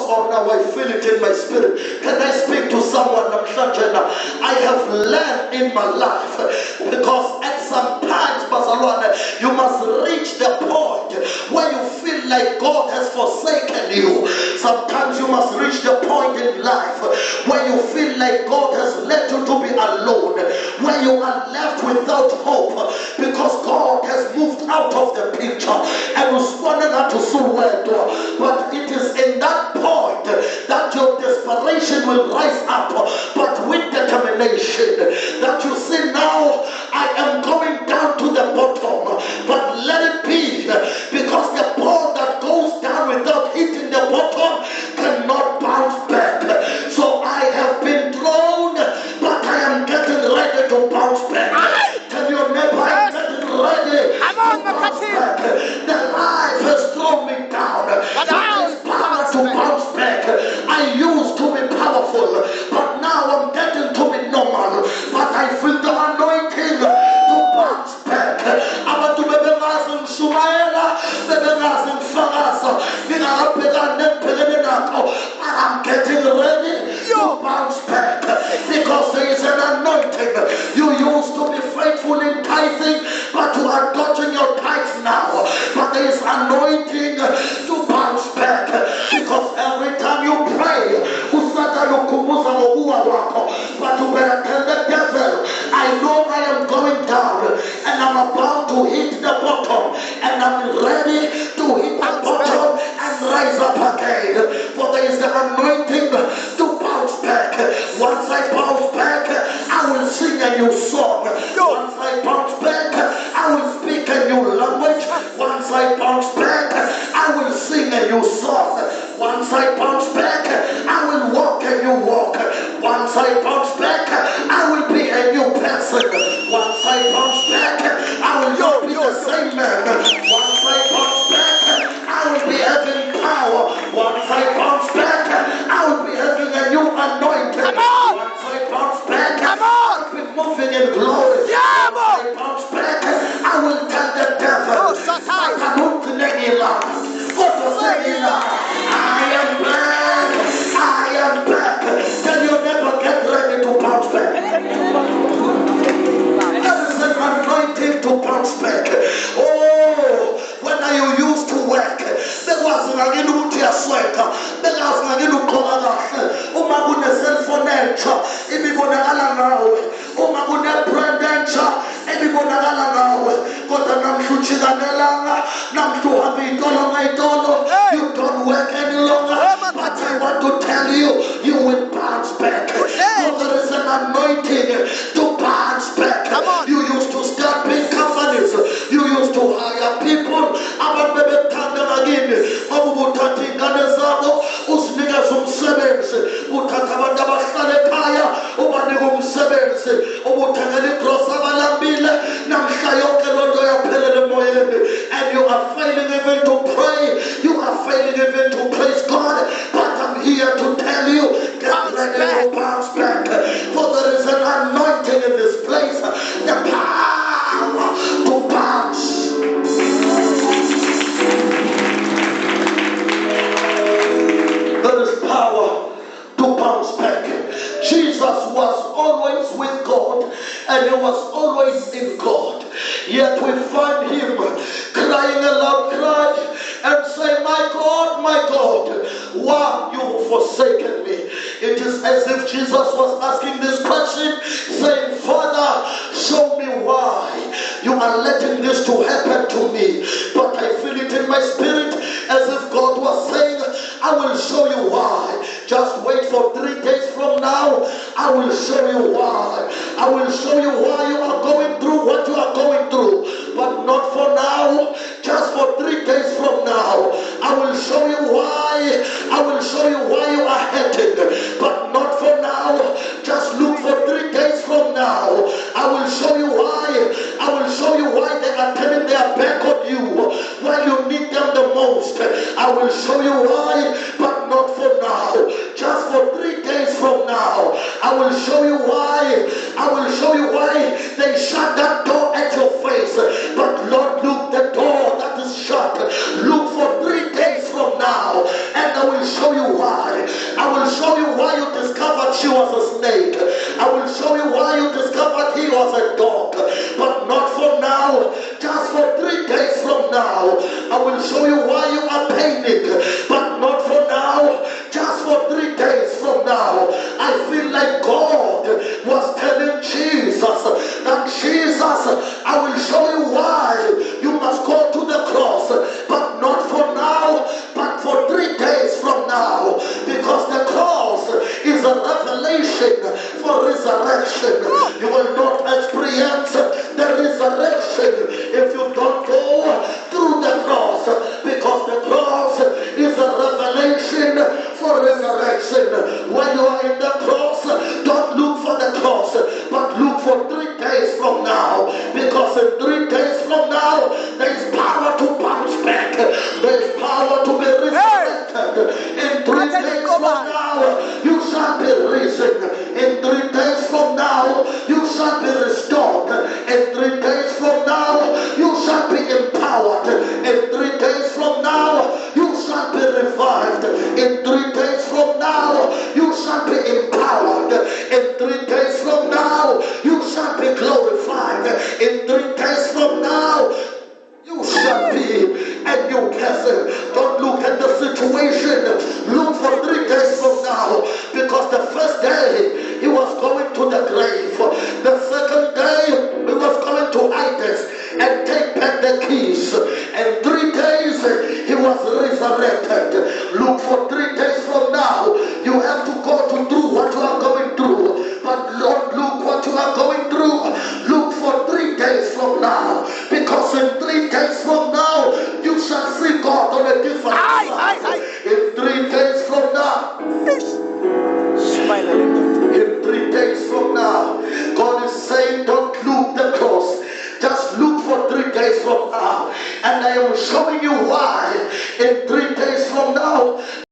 or now I feel it in my spirit. Can I speak to someone? I have learned in my life, because at some times, Barcelona, you must reach the point where you feel like God has forsaken you. Sometimes you must reach the point in life where you feel like God has led you to be alone, where you are left without hope because God has moved out of the picture and responded to Suweto. But it is in that point that your desperation will rise up, but with determination, that you see, now I am going down to the bottom, but let it be, because the ball that goes down without hitting the bottom cannot bounce back. So I have been thrown, but I am getting ready to bounce back. Tell your neighbor, I'm getting ready to bounce back. The life has thrown me down, but there's power to bounce back. I used to be powerful, but now I'm getting to be normal. But I feel the anointing to bounce back. Abantu bebengazi ngishumayela, bebengazi ngifakaza, ngingabhekana nebhekene nakho, but I'm getting ready to bounce back, because there is an anointing. You used to be faithful in tithing, but you are dodging your tithes now. But there is anointing to bounce back, because every time you pray, but you better tell the devil, I know I am going down and I'm about to hit the bottom, and I'm ready to hit the bottom and rise up again. For there is the anointing to bounce back. Once I bounce back, I will sing a new song. Once I bounce back, I will speak a new language. Once I bounce back, I will sing a new song. Once I bounce back, I will walk a new walk. Once I bounce back, I will be a new person. Once I bounce back, I will not be the same man. Once I bounce back, I will be having power. Once I bounce back, I will be having a new anointing. Once I bounce back, I will be moving in glory. Once I bounce back, I will tell the devil, I am back. I am back. Tell you never get ready to bounce back. That is an anointing to bounce back. Oh, when are you used to work? There was an agility a sweater. There was an agility Umagune cell phone nature. If you go to Alanawe, Umagune brand nature. If you go to Alanawe, go to Namshuchiganelanga, Namshuhabitolo, you don't work any longer. But I want to tell you, you will bounce back. So there is an anointing to bounce back. You used to start big companies. You used to hire people. But baby, again. Mabutati Ganezabo, Usniga some sevens, Utatabanda Basalekaya, Obanigum sevens, Obutangani Crosavalambile, Namshayoke Lodoya Pelemoyende, and you are failing even to pray, you are failing even to praise God, but I'm here to tell you, get ready to bounce back, for there is an anointing in this place, the power to bounce. There is power to bounce back. Jesus was always with God, and he was always in God. Yet we find him crying a loud cry and saying, my God, why you forsaken me? It is as if Jesus was asking this question, saying, Father, show me why you are letting this to happen to me. But I feel it in my spirit as if God was saying, I will show you why. Just wait for 3 days from now. I will show you why. I will show you why you are going through what you are going through. But not for now. Just for 3 days from now. I will show you why. I will show you why you are headed. But not for now. Just look for 3 days from now. I will show you why. I will show you why they are turning their back on you. Why you need them the most. I will show you why, but not for now. Just for 3 days from now. I will show you why. I will show you why they shut that door at your face. But Lord, look, the door that is shut. Look for 3 days from now. And the will show you why. I will show you why you discovered she was a snake. I will show you why you discovered he was a dog. But not for now. Just for 3 days from now. I will show you why you are panic. But not for now. Just for 3 days from now. I feel like God was telling Jesus that Jesus, I will show you why you must go to the cross. But not for now. But for 3 days from now. Because the cross is a revelation for resurrection. You will not experience the resurrection if you don't go through the cross, because the cross is a revelation for resurrection. When you are in the cross, don't look for the cross, but look for 3 days from now, because in 3 days from now there is power to bounce back, there is power to be resurrected. In 3 days from now you shall be risen. In 3 days from now you shall be restored. In 3 days from now you shall be empowered. In 3 days from now you shall be revived. In 3 days from now you shall be empowered. In 3 days from now you shall be glorified. In 3 days from now you shall be a new person. Don't look at the situation. Look for 3 days from now. Because the first day he was going to the grave. The second day he was going to Hades and take back the keys. And 3 days he was resurrected. Look for 3 days from now. You have to go to do what you are going through. But Lord, look what you are going through. Look for 3 days from now. Because in 3 days from now, you shall see God on a different side. In 3 days from now, in 3 days from now, God is saying, don't look the cross. Just look for 3 days from now. And I am showing you why in 3 days from now,